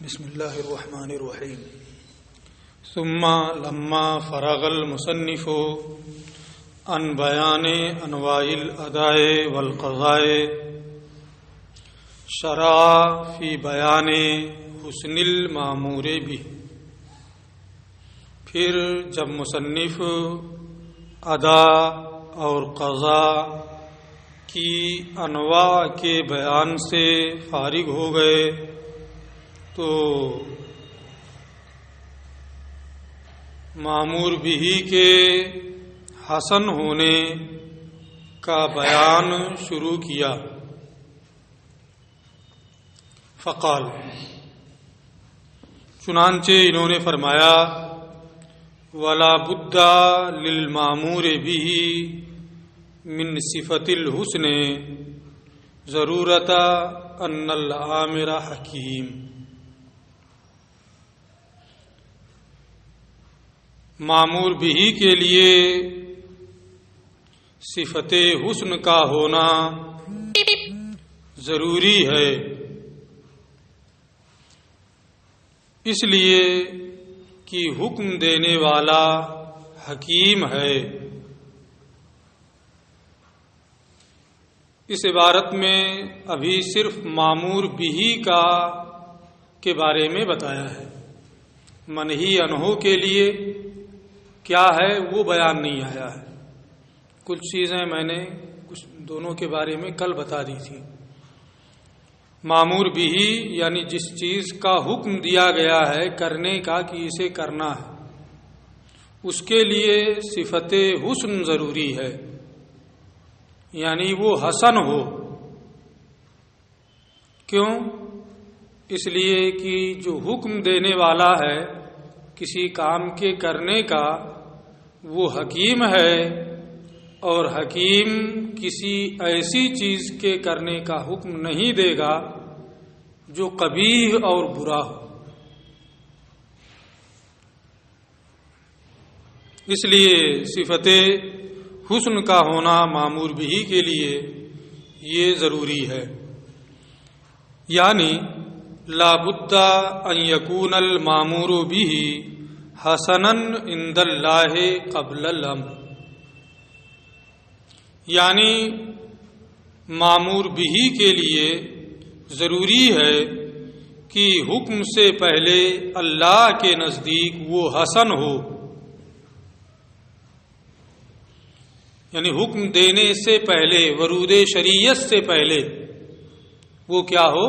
بسم اللہ الرحمن الرحیم ثم لما فرغ المصنف عن بیان انواع الاداء والقضاء شرع فی بیان حسن المامور به۔ پھر جب مصنف ادا اور قضا کی انواع کے بیان سے فارغ ہو گئے تو مامور بھی کے حسن ہونے کا بیان شروع کیا۔ فقال، چنانچہ انہوں نے فرمایا، ولا بد للمامور به من صفت الحسن ضرورت ان العامر حکیم۔ مامور بھی کے لیے صفت حسن کا ہونا ضروری ہے، اس لیے کہ حکم دینے والا حکیم ہے۔ اس عبارت میں ابھی صرف مامور بھی کے بارے میں بتایا ہے، منہی عنہ کے لیے کیا ہے وہ بیان نہیں آیا ہے۔ کچھ چیزیں میں نے دونوں کے بارے میں کل بتا دی تھی۔ مامور بھی یعنی جس چیز کا حکم دیا گیا ہے کرنے کا کہ اسے کرنا ہے، اس کے لیے صفت حسن ضروری ہے، یعنی وہ حسن ہو۔ کیوں؟ اس لیے کہ جو حکم دینے والا ہے کسی کام کے کرنے کا وہ حکیم ہے، اور حکیم کسی ایسی چیز کے کرنے کا حکم نہیں دے گا جو قبیح اور برا ہو۔ اس لیے صفت حسن کا ہونا مامور بھی کے لیے یہ ضروری ہے، یعنی لا بد ان یکون المامور به حسنا عند اللہ قبل الامر، یعنی مامور بھی کے لیے ضروری ہے کہ حکم سے پہلے اللہ کے نزدیک وہ حسن ہو، یعنی حکم دینے سے پہلے، ورود شریعت سے پہلے وہ کیا ہو؟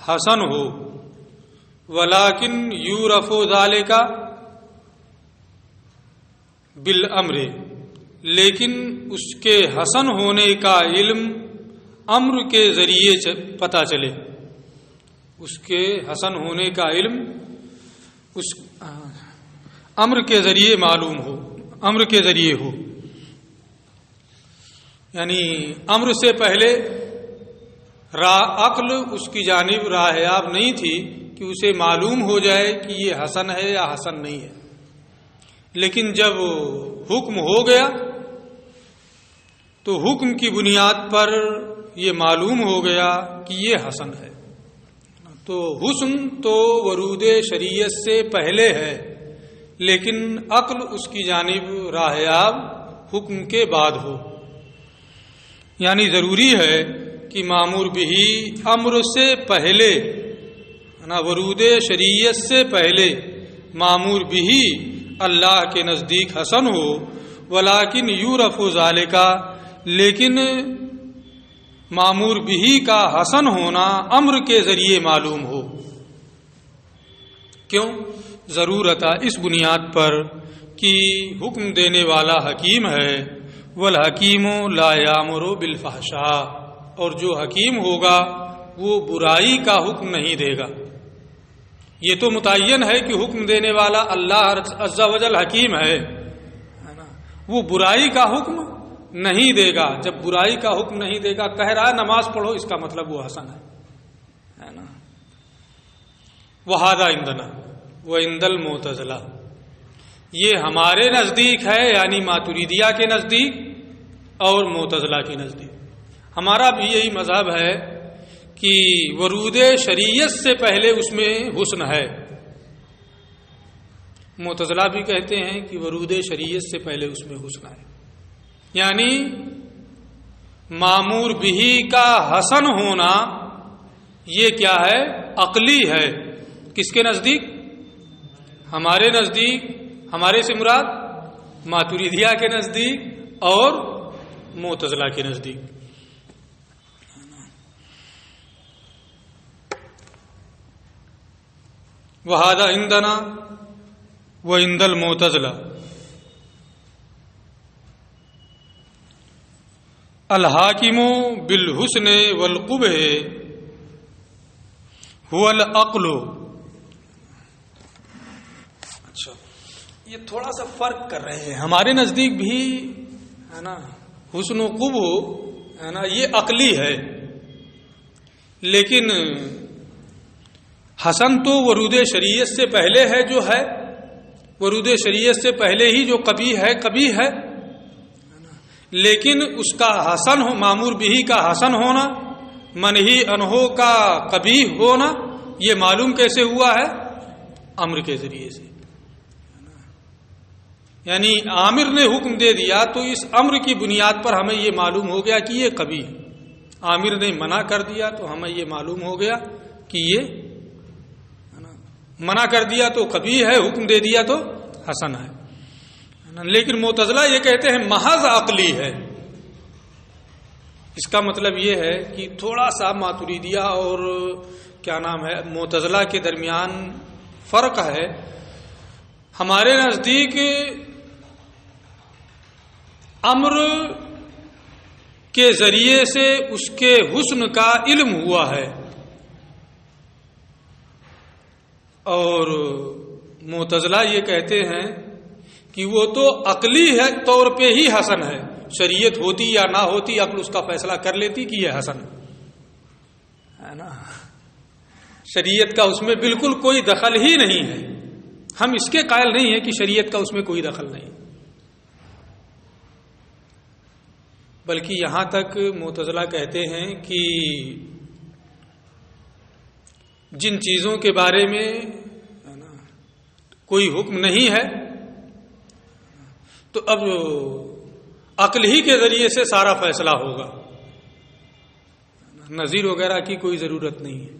حسن ہو۔ ولیکن یعرف ذالک بالامر، لیکن اس کے حسن ہونے کا علم امر کے ذریعے پتہ چلے، اس کے حسن ہونے کا علم اس امر کے ذریعے معلوم ہو، امر کے ذریعے ہو، یعنی امر سے پہلے عقل اس کی جانب راہیاب نہیں تھی کہ اسے معلوم ہو جائے کہ یہ حسن ہے یا حسن نہیں ہے، لیکن جب حکم ہو گیا تو حکم کی بنیاد پر یہ معلوم ہو گیا کہ یہ حسن ہے۔ تو حسن تو ورود شریعت سے پہلے ہے، لیکن عقل اس کی جانب راہیاب حکم کے بعد ہو، یعنی ضروری ہے کہ مامور بھی امر سے پہلے، ورود شریعت سے پہلے مامور بھی اللہ کے نزدیک حسن ہو۔ ولیکن یعرف ذالک، لیکن مامور بھی کا حسن ہونا امر کے ذریعے معلوم ہو۔ کیوں؟ ضرورت اس بنیاد پر کہ حکم دینے والا حکیم ہے، والحکیم لا یامر بالفحشاء، اور جو حکیم ہوگا وہ برائی کا حکم نہیں دے گا۔ یہ تو متعین ہے کہ حکم دینے والا اللہ عز و جل حکیم ہے نا، وہ برائی کا حکم نہیں دے گا۔ جب برائی کا حکم نہیں دے گا، کہہ رہا ہے نماز پڑھو، اس کا مطلب وہ حسن ہے نا۔ وہذا عندنا وعند المعتزلہ، یہ ہمارے نزدیک ہے، یعنی ماتریدیہ کے نزدیک اور معتزلہ کے نزدیک۔ ہمارا بھی یہی مذہب ہے کہ ورود شریعت سے پہلے اس میں حسن ہے. معتزلہ بھی کہتے ہیں کہ ورود شریعت سے پہلے اس میں حسن ہے، یعنی مامور بہی کا حسن ہونا یہ کیا ہے؟ عقلی ہے. کس کے نزدیک؟ ہمارے نزدیک. ہمارے سے مراد ماتریدیہ کے نزدیک اور معتزلہ کے نزدیک. وہذا عندنا وعند المعتزلہ الحاکم بالحسن والقبح هو العقل. اچھا، یہ تھوڑا سا فرق کر رہے ہیں. ہمارے نزدیک بھی ہے نا حسن و قبح ہے نا یہ عقلی ہے، لیکن حسن تو ورود شریعت سے پہلے ہے. جو ہے ورود شریعت سے پہلے ہی جو قبیح ہے، لیکن اس کا حسن ہو، مامور بہی کا حسن ہونا، منہی عنہ کا قبیح ہونا، یہ معلوم کیسے ہوا ہے؟ امر کے ذریعے سے. یعنی عامر نے حکم دے دیا تو اس امر کی بنیاد پر ہمیں یہ معلوم ہو گیا کہ یہ قبیح. عامر نے منع کر دیا تو ہمیں یہ معلوم ہو گیا کہ یہ منع کر دیا تو قبیح ہے، حکم دے دیا تو حسن ہے. لیکن معتزلہ یہ کہتے ہیں محض عقلی ہے. اس کا مطلب یہ ہے کہ تھوڑا سا ماتریدیہ اور کیا نام ہے معتزلہ کے درمیان فرق ہے. ہمارے نزدیک امر کے ذریعے سے اس کے حسن کا علم ہوا ہے، اور معتزلہ یہ کہتے ہیں کہ وہ تو عقلی ہے طور پہ ہی حسن ہے. شریعت ہوتی یا نہ ہوتی عقل اس کا فیصلہ کر لیتی کہ یہ حسن ہے نا. شریعت کا اس میں بالکل کوئی دخل ہی نہیں ہے. ہم اس کے قائل نہیں ہیں کہ شریعت کا اس میں کوئی دخل نہیں، بلکہ یہاں تک معتزلہ کہتے ہیں کہ جن چیزوں کے بارے میں کوئی حکم نہیں ہے تو اب عقل ہی کے ذریعے سے سارا فیصلہ ہوگا، نظیر وغیرہ کی کوئی ضرورت نہیں ہے.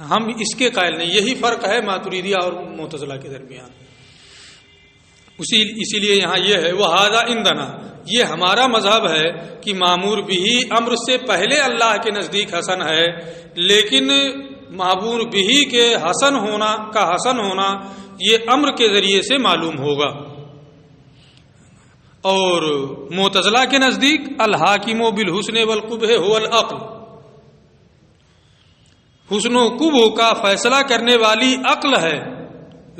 ہم اس کے قائل نہیں. یہی فرق ہے ماتریدیہ اور معتزلہ کے درمیان. اسی لیے یہاں یہ ہے وہذا عندنا، یہ ہمارا مذہب ہے کہ مامور بہی امر سے پہلے اللہ کے نزدیک حسن ہے، لیکن مامور بہی کے حسن ہونا یہ امر کے ذریعے سے معلوم ہوگا. اور معتزلہ کے نزدیک الحاکم بالحسن والقبح هو العقل، حسن و قبح کا فیصلہ کرنے والی عقل ہے.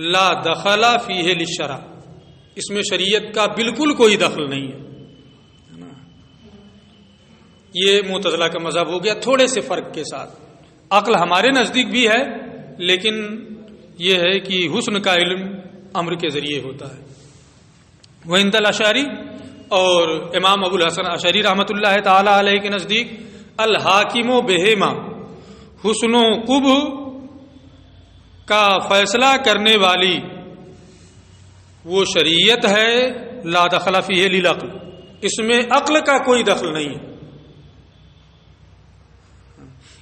لا دخل فیہ للشرع، اس میں شریعت کا بالکل کوئی دخل نہیں ہے. یہ معتزلہ کا مذہب ہو گیا تھوڑے سے فرق کے ساتھ. عقل ہمارے نزدیک بھی ہے، لیکن یہ ہے کہ حسن کا علم امر کے ذریعے ہوتا ہے. وعند الاشعری، اور امام ابو الحسن اشعری رحمۃ اللہ تعالی علیہ کے نزدیک الحاکم بہما، حسن و قبح کا فیصلہ کرنے والی وہ شریعت ہے. لا دخل فیہ للعقل، اس میں عقل کا کوئی دخل نہیں ہے.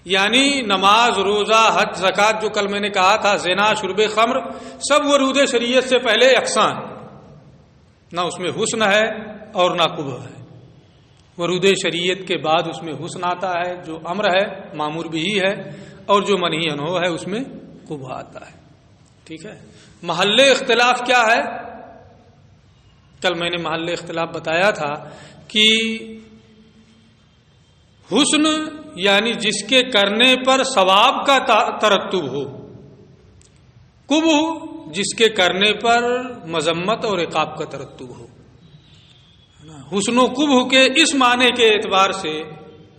یعنی نماز، روزہ، حج، زکوٰۃ، جو کل میں نے کہا تھا، زنا، شرب خمر، سب ورود شریعت سے پہلے یکساں ہے. نہ اس میں حسن ہے اور نہ قبح ہے. ورود شریعت کے بعد اس میں حسن آتا ہے جو امر ہے، مامور بھی ہے، اور جو منہی عنہ ہے اس میں قبح آتا ہے. ٹھیک ہے. محل اختلاف کیا ہے؟ کل میں نے محل اختلاف بتایا تھا کہ حسن یعنی جس کے کرنے پر ثواب کا ترتب ہو، قبح جس کے کرنے پر مذمت اور عقاب کا ترتب ہو. حسن و قبح کے اس معنی کے اعتبار سے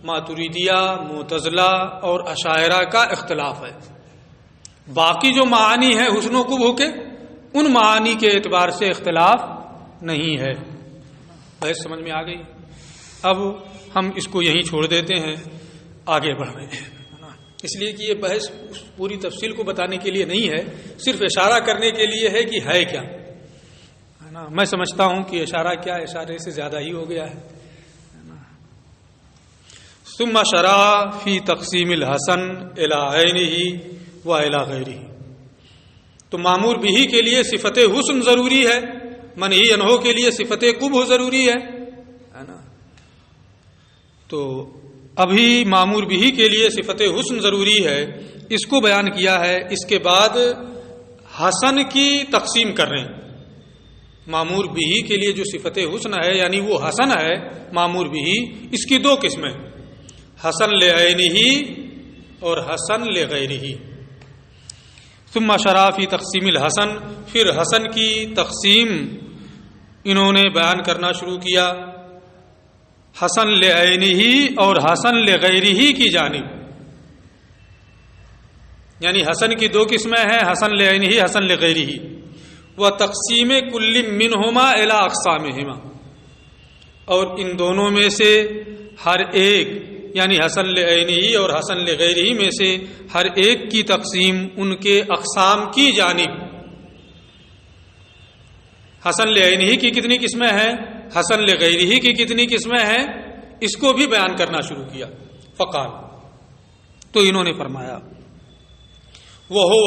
ماتریدیہ، معتزلہ اور اشاعرہ کا اختلاف ہے. باقی جو معانی ہے حسن و قبح کے، ان معانی کے اعتبار سے اختلاف نہیں ہے. بحث سمجھ میں آ گئی؟ اب ہم اس کو یہیں چھوڑ دیتے ہیں، آگے بڑھ رہے ہیں. اس لیے کہ یہ بحث پوری تفصیل کو بتانے کے لیے نہیں ہے، صرف اشارہ کرنے کے لیے ہے کہ ہے کیا، ہے نا۔ میں سمجھتا ہوں کہ اشارہ کیا، اشارے سے زیادہ ہی ہو گیا ہے نا۔ ثم شرع فی تقسیم الحسن الی عینہ و الی غیرہ، تو مامور بھی کے لیے صفت حسن ضروری ہے، منہی عنہ کے لیے صفت قبح ضروری ہے نا۔ تو ابھی مامور بھی کے لیے صفت حسن ضروری ہے، اس کو بیان کیا ہے۔ اس کے بعد حسن کی تقسیم کر رہے ہیں۔ مامور بھی کے لیے جو صفت حسن ہے، یعنی وہ حسن ہے مامور بھی، اس کی دو قسمیں، حسن لعینہ اور حسن لغیرہ۔ ثم شرع فی تقسیم الحسن، پھر حسن کی تقسیم انہوں نے بیان کرنا شروع کیا، حسن لعینہ اور حسن لغیرہ کی جانب، یعنی حسن کی دو قسمیں ہیں، حسن لعینہ حسن لغیرہ، و تقسیم کل منہما الی اقسامہما، اور ان دونوں میں سے ہر ایک، یعنی حسن لعینہ اور حسن لغیرہ میں سے ہر ایک کی تقسیم ان کے اقسام کی جانب۔ حسن لعینہ کی کتنی قسمیں ہیں، حسن لغیرہ کی کتنی قسمیں ہیں، اس کو بھی بیان کرنا شروع کیا۔ فقال، تو انہوں نے فرمایا، وَهُوَ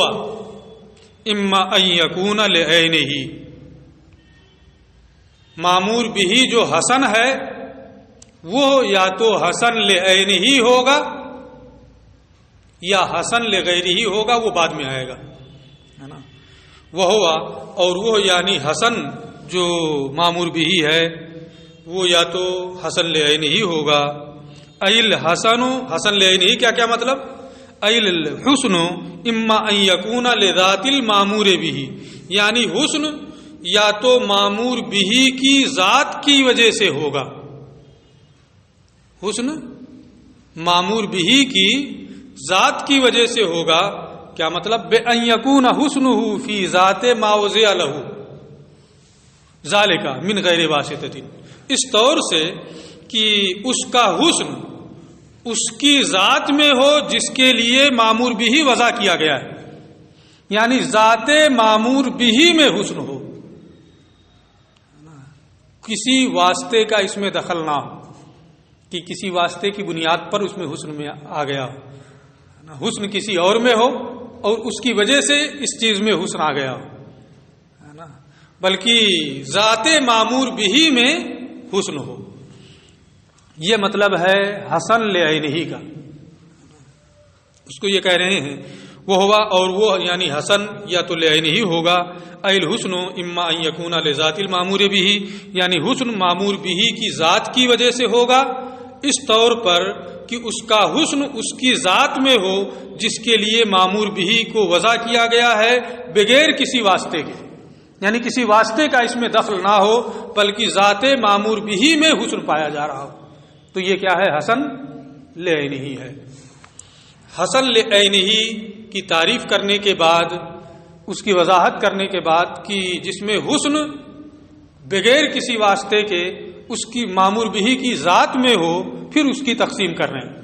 اما ان یکون لعینہ، مامور بھی جو حسن ہے وہ یا تو حسن لعینہ ہوگا یا حسن لغیرہ ہوگا، وہ بعد میں آئے گا، ہے نا۔ وَهُوَ، اور وہ یعنی حسن جو مامور بھی ہے وہ یا تو حسن لعینہ ہوگا، ایل حسن، حسن لعینہ کیا کیا مطلب، ایل الحسن اما ان یکون لذات المامور بھی، یعنی حسن یا تو مامور بھی کی ذات کی وجہ سے ہوگا، حسن مامور بھی کی ذات کی وجہ سے ہوگا، کیا مطلب، بے ان یکون حسنہ فی ذات ما وضع لہ ذالک من غیر واسطۃ، اس طور سے کہ اس کا حسن اس کی ذات میں ہو جس کے لیے مامور بھی وضع کیا گیا ہے، یعنی ذات مامور بھی میں حسن ہو، کسی واسطے کا اس میں دخل نہ ہو، کہ کسی واسطے کی بنیاد پر اس میں حسن میں آ گیا ہو، حسن کسی اور میں ہو اور اس کی وجہ سے اس چیز میں حسن آ گیا ہو، ہے نا، بلکہ ذات مامور بھی میں حسن ہو، یہ مطلب ہے حسن لعینہ کا۔ اس کو یہ کہہ رہے ہیں وہ ہوا، اور وہ یعنی حسن یا تو لعینہ ہوگا، ایل حسن اما ان یکون لذات المامور بھی، یعنی حسن مامور بھی کی ذات کی وجہ سے ہوگا، اس طور پر کہ اس کا حسن اس کی ذات میں ہو جس کے لیے مامور بھی کو وضع کیا گیا ہے، بغیر کسی واسطے کے، یعنی کسی واسطے کا اس میں دخل نہ ہو بلکہ ذات مامور بھی میں حسن پایا جا رہا ہو، تو یہ کیا ہے، حسن لعینہ ہے۔ حسن لعینہ کی تعریف کرنے کے بعد، اس کی وضاحت کرنے کے بعد کہ جس میں حسن بغیر کسی واسطے کے اس کی مامور بھی کی ذات میں ہو، پھر اس کی تقسیم کر رہے ہیں۔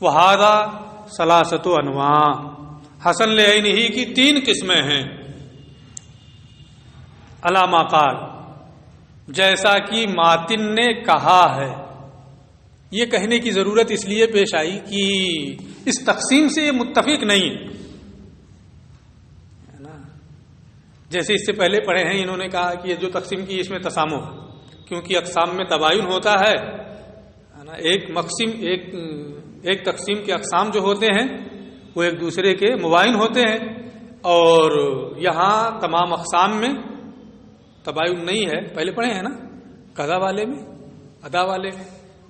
وہذا ثلاثۃ انواع، حسن لعینہ کی 3 قسمیں ہیں، علی ما قال، جیسا کہ ماتن نے کہا ہے۔ یہ کہنے کی ضرورت اس لیے پیش آئی کہ اس تقسیم سے یہ متفق نہیں ہے نا، جیسے اس سے پہلے پڑھے ہیں، انہوں نے کہا کہ یہ جو تقسیم کی اس میں تسامح، کیونکہ اقسام میں تباین ہوتا ہے نا، ایک تقسیم کے اقسام جو ہوتے ہیں وہ ایک دوسرے کے مباین ہوتے ہیں، اور یہاں تمام اقسام میں تباین نہیں ہے، پہلے پڑھے ہیں نا، قضا والے میں، ادا والے میں،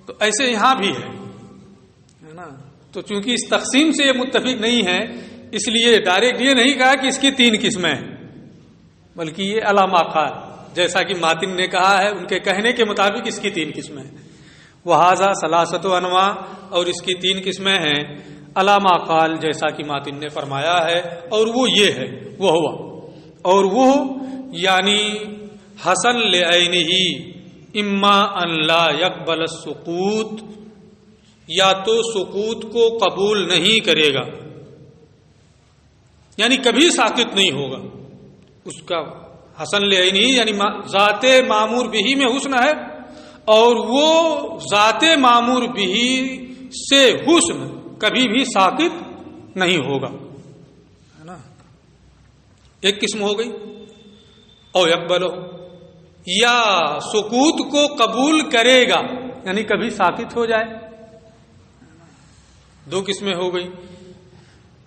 تو ایسے یہاں بھی ہے نا۔ تو چونکہ اس تقسیم سے یہ متفق نہیں ہے، اس لیے ڈائریکٹ یہ نہیں کہا کہ اس کی 3 قسمیں ہیں، بلکہ یہ علی ما قال، جیسا کہ ماتن نے کہا ہے، ان کے کہنے کے مطابق اس کی 3 قسمیں ہیں۔ وہذا ثلاثۃ انواع، اور اس کی 3 قسمیں ہیں، علی ما قال، جیسا کہ ماتن نے فرمایا ہے، اور وہ یہ ہے، وہ ہوا، اور وہ یعنی حسن لعینہ اما ان لا يقبل السقوط یا تو سکوت کو قبول نہیں کرے گا، یعنی کبھی ساکت نہیں ہوگا. اس کا حسن لعینی یعنی ذات معمور بہی میں حسن ہے، اور وہ ذات معمور بہی سے حسن کبھی بھی ساکت نہیں ہوگا، ہے نا. ایک قسم ہو گئی. او یقبلو، یا سکوت کو قبول کرے گا یعنی کبھی ساکت ہو جائے. دو قسمیں ہو گئی.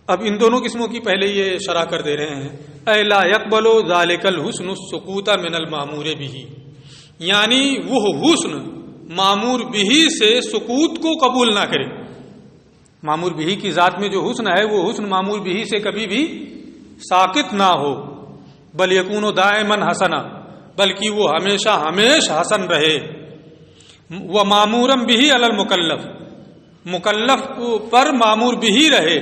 اب ان دونوں قسموں کی پہلے یہ شرح کر دے رہے ہیں. اے لا یقبل ذالک الحسن السکوت من المامور به، یعنی وہ حسن معمور به سے سکوت کو قبول نہ کرے. معمور به کی ذات میں جو حسن ہے وہ حسن معمور به سے کبھی بھی ساکت نہ ہو. بل یکون دائما حسنا، بلکہ وہ ہمیشہ حسن رہے. وہ معمورا به علی المکلف، مکلف پر معمور به رہے،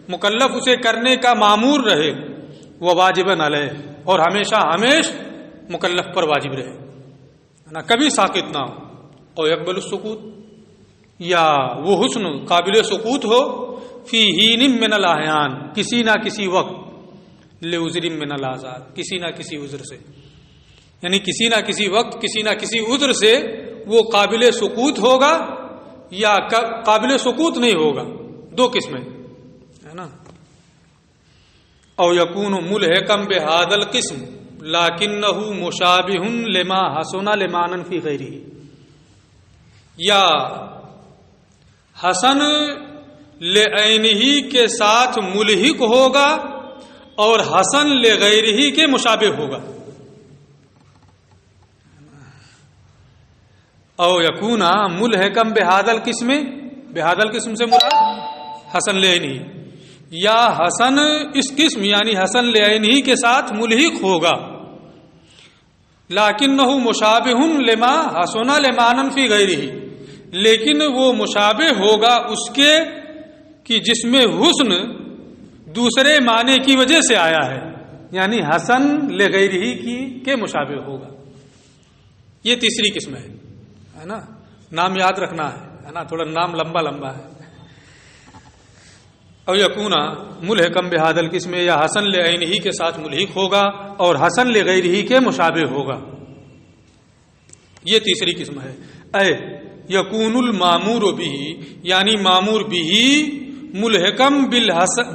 مکلف اسے کرنے کا معمور رہے. وہ واجباً علیہ، اور ہمیشہ مکلف پر واجب رہے، نہ کبھی ساکت نہ ہو. اور یقبل السکوت، یا وہ حسن قابل سکوت ہو فی حین من الاحیان، کسی نہ کسی وقت، لعذر من الاعذار، کسی نہ کسی عذر سے، یعنی کسی نہ کسی وقت کسی نہ کسی عذر سے وہ قابل سکوت ہوگا یا قابل سکوت نہیں ہوگا. دو قسمیں، ہے نا. او یکون ملحقا بہذا القسم لکنہ مشابہ لما حسن لمانا فی غیرہ، یا حسن لعینہ کے ساتھ ملحق ہوگا اور حسن لغیرہ کے مشابہ ہوگا. او یکون ملحقا بہذا القسم، بہذا القسم سے مراد حسن لعینہ، یا حسن اس قسم یعنی حسن لعینہ کے ساتھ ملحق ہوگا، لیکنہ مشابہ لما حسن لمانا فی غیرہ، لیکن وہ مشابہ ہوگا اس کے کہ جس میں حسن دوسرے معنی کی وجہ سے آیا ہے، یعنی حسن لغیرہ کے مشابہ ہوگا. یہ تیسری قسم ہے نا. نام یاد رکھنا ہے نا، تھوڑا نام لمبا لمبا ہے. او یکون ملحقا بہذا القسم، یا حسن لعینہ کے ساتھ ملحق ہوگا اور حسن لغیرہ کے مشابہ ہوگا. یہ تیسری قسم ہے. اے یکون المامور به، یعنی معمور به ملحقا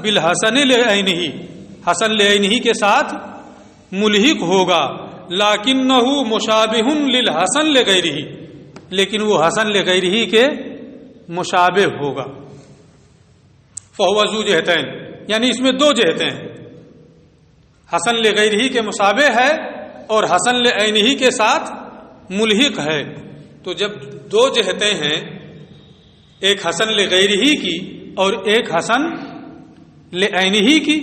بالحسن لعینہ، حسن لعینہ کے ساتھ ملحق ہوگا، لیکنہ مشابہ للحسن لغیرہ، لیکن وہ حسن لغیرہ کے مشابہ ہوگا. فہو ذو جہتین، یعنی اس میں دو جہتیں ہیں، حسن لغیرہ کے مشابہ ہے اور حسن لعینہ کے ساتھ ملحق ہے. تو جب دو جہتیں ہیں، ایک حسن لغیرہ کی اور ایک حسن لعینہ کی،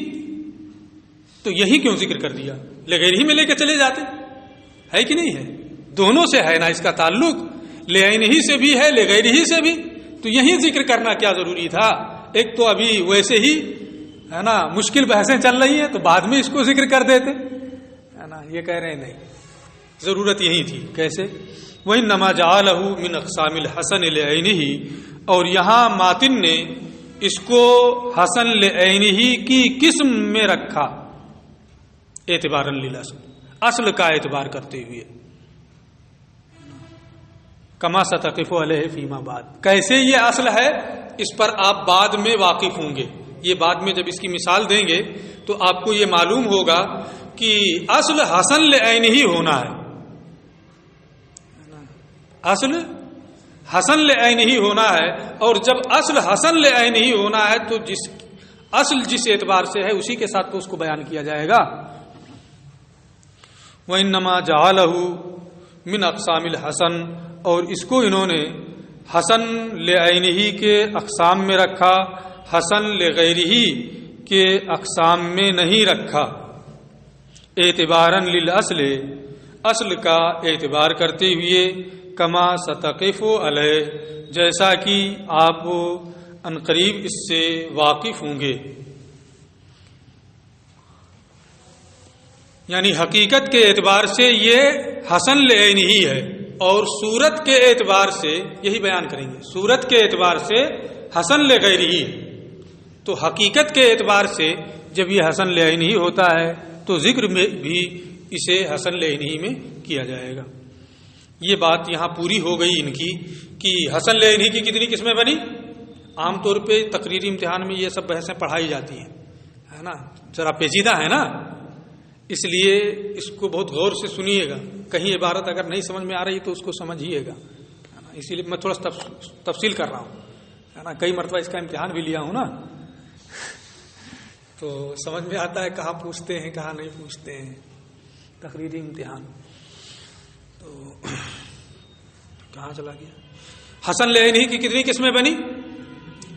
تو یہی کیوں ذکر کر دیا؟ لغیرہ میں لے کے چلے جاتے، ہے کہ نہیں ہے؟ دونوں سے ہے نا اس کا تعلق، لعینہ سے بھی ہے لغیرہ سے بھی، تو یہی ذکر کرنا کیا ضروری تھا؟ ایک تو ابھی ویسے ہی ہے نا مشکل بحثیں چل رہی ہیں، تو بعد میں اس کو ذکر کر دیتے، ہے نا. یہ کہہ رہے ہیں نہیں، ضرورت یہی تھی. کیسے؟ وَإِنَّمَا جَعَلَهُ مِنْ أَقْسَامِ الْحَسَنِ لِعَيْنِهِ، اور یہاں ماتن نے اس کو حسن لعینہ کی قسم میں رکھا، اعتباراً للأصل، اصل کا اعتبار کرتے ہوئے. کما ستقف علیہ فیما بعد، کیسے یہ اصل ہے اس پر آپ بعد میں واقف ہوں گے. یہ بعد میں جب اس کی مثال دیں گے تو آپ کو یہ معلوم ہوگا کہ اصل حسن لعینہ ہی ہونا ہے، اصل حسن لعینہ ہی ہونا ہے. اور جب اصل حسن لعینہ ہی ہونا ہے تو جس اعتبار سے ہے اسی کے ساتھ تو اس کو بیان کیا جائے گا. وَإِنَّمَا جَعَلَهُ مِنْ أَقْسَامِ الْحَسَنِ، اور اس کو انہوں نے حسن لعینہ کے اقسام میں رکھا، حسن لغیرہ کے اقسام میں نہیں رکھا. اعتباراً للأصل، اصل کا اعتبار کرتے ہوئے، کما ستقف علیہ، جیسا کہ آپ عنقریب اس سے واقف ہوں گے. یعنی حقیقت کے اعتبار سے یہ حسن لعینہ ہی ہے اور صورت کے اعتبار سے یہی بیان کریں گے. صورت کے اعتبار سے حسن لغیرہ، تو حقیقت کے اعتبار سے جب یہ حسن لعینہ ہوتا ہے تو ذکر میں بھی اسے حسن لعینہ میں کیا جائے گا. یہ بات یہاں پوری ہو گئی ان کی کہ حسن لعینہ کی کتنی قسمیں بنی. عام طور پہ تقریری امتحان میں یہ سب بحثیں پڑھائی جاتی ہیں، ہے نا، ذرا پیچیدہ ہے نا، اس لیے اس کو بہت غور سے سنیے گا. کہیں عبارت اگر نہیں سمجھ میں آ رہی تو اس کو سمجھیے گا، اسی لیے میں تھوڑا تفصیل کر رہا ہوں، ہے نا. کئی مرتبہ اس کا امتحان بھی لیا ہوں نا، تو سمجھ میں آتا ہے کہاں پوچھتے ہیں کہاں نہیں پوچھتے ہیں. تقریری امتحان تو کہاں چلا گیا. حسن لعینہ کی کتنی قسمیں بنی؟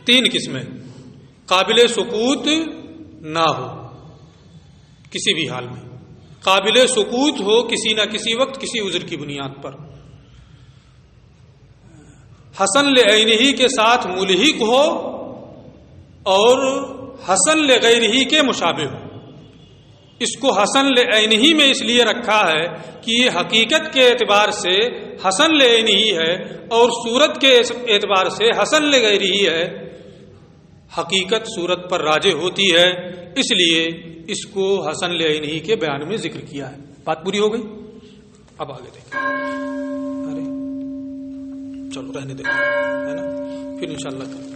3 قسمیں. قابل سکوت نہ ہو کسی بھی حال میں، قابل سکوت ہو کسی نہ کسی وقت کسی عذر کی بنیاد پر. حسن لعینہ کے ساتھ ملحق ہو اور حسن لغیرہ کے مشابہ ہو. اس کو حسن لعینہ میں اس لیے رکھا ہے کہ یہ حقیقت کے اعتبار سے حسن لعینہ ہے اور صورت کے اعتبار سے حسن لغیرہ ہے. حقیقت صورت پر راجع ہوتی ہے، اس لیے اس کو حسن لعینہ کے بیان میں ذکر کیا ہے. بات پوری ہو گئی. اب آگے دیکھیں. ارے چلو رہنے دیں، ہے نا، پھر انشاءاللہ کریں.